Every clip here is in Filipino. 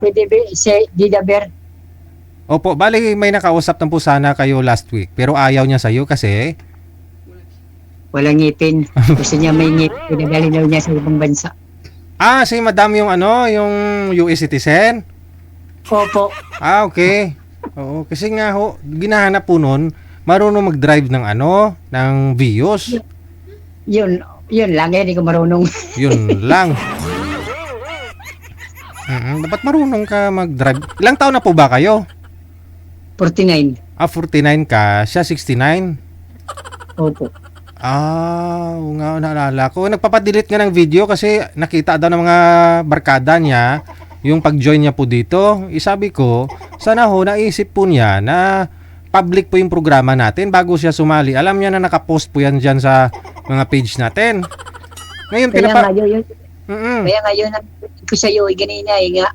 Pwede ba si Didaber? Opo, bali may nakausap na po sana kayo last week pero ayaw niya sa'yo kasi Walang ngipin. Gusto niya may ngipin. Pinadali daw niya sa ibang bansa. si madam yung yung US citizen. Opo. Okay. Oo, kasi nga ho, ginahanap po nun, marunong mag-drive ng ng Vios. Yun lang. Hindi ko marunong. Yun lang. Dapat marunong ka mag-drive. Ilang taon na po ba kayo? 49. 49 ka, siya 69. Opo. Oo nga, naalala ko. Nagpapadelete nga ng video kasi nakita daw ng mga barkada niya yung pag-join niya po dito. Isabi ko, sana ho, naisip po niya na public po yung programa natin bago siya sumali. Alam niya na nakapost po yan dyan sa mga page natin. Ngayon, Kaya ngayon, ko sa iyo, ganina, nga,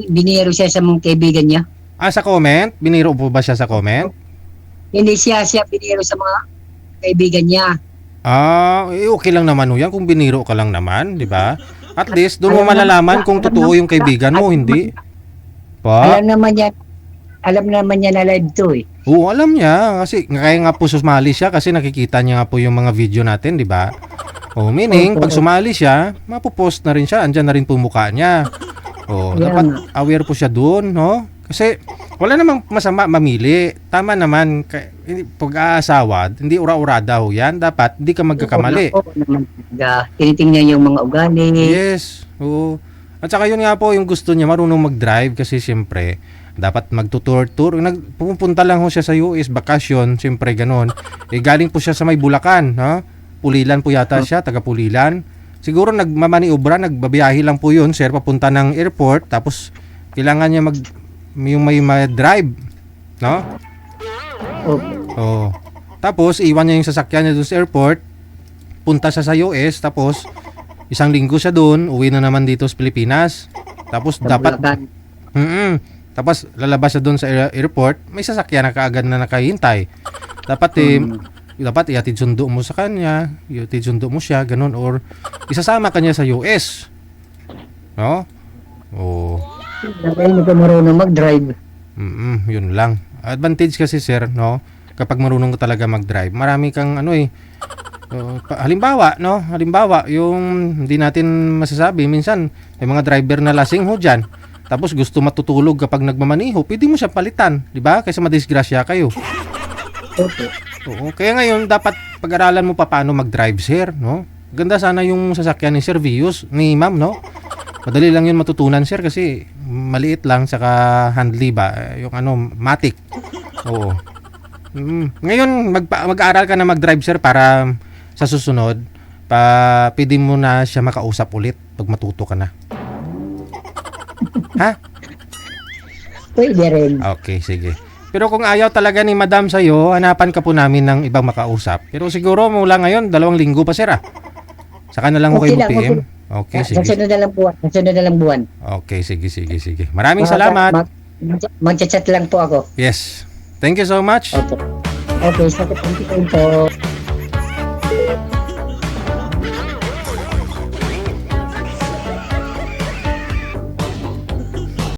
biniro siya sa mga kaibigan niya. sa comment? Biniro po ba siya sa comment? Hindi siya biniro sa mga kaibigan niya. Okay lang naman ho yan kung biniro ka lang naman, di ba? At least, doon mo malalaman kung totoo yung kaibigan mo, hindi. Pa? Alam naman niya na live to eh. Oo, alam niya. Kasi kaya nga po sumali siya kasi nakikita niya nga po yung mga video natin, di ba? Meaning, pag sumali siya, mapopost na rin siya. Andyan na rin po mukha niya. Dapat aware po siya doon, no? Kasi wala namang masama mamili. Tama naman, pag-aasawa, hindi ura-urada ho yan. Dapat hindi ka magkakamali. Tinitingnan yung mga ugali. Yes. Oo. At saka yun nga po, yung gusto niya, marunong mag-drive kasi siyempre, dapat magtutur-tour. Pupunta lang ho siya sa US, bakasyon, siyempre ganun. Galing po siya sa may Bulacan, ha? Pulilan po yata siya, taga Pulilan. Siguro nagmamaniobra, nagbabiyahe lang po yun, sir, papunta ng airport, tapos kailangan niya yung may drive, no? Tapos iwan niya yung sasakyan niya doon sa airport, punta siya sa US, tapos isang linggo siya doon, uwi na naman dito sa Pilipinas. Tapos tapos lalabas siya doon sa airport, may sasakyan na kaagad na nakahintay. Dapat iatid sundo mo sa kanya, iatid sundo mo siya, ganun, or isasama kanya sa US. No? Hindi ka marunong mag-drive. Yun lang. Advantage kasi, sir, no? Kapag marunong ka talaga mag-drive, marami kang halimbawa, yung hindi natin masasabi, minsan may mga driver na lasing ho dyan. Tapos gusto matutulog kapag nagmamaniho, pwede mo siya palitan, di ba? Kaysa madisgrasya kayo. Kaya ngayon dapat pag-aralan mo pa paano mag-drive, sir, no? Ganda sana yung sasakyan ni Sir Vios, ni Ma'am, no? Madali lang yun matutunan, sir, kasi maliit lang, saka handly ba, yung matic. Ngayon mag-aaral ka na mag-drive, sir, para sa susunod pwede mo na siya makausap ulit pag matuto ka na. Ha? Pwede rin. Okay, sige. Pero kung ayaw talaga ni Madam sa'yo, hanapan ka po namin ng ibang makausap. Pero siguro mula ngayon, 2 linggo pa, sir, Saka na lang kayo PM. Okay, sige. Sunod na lang buwan. Okay, sige. Maraming salamat. Mag-chat lang po ako. Yes. Thank you so much. Okay, thank you po.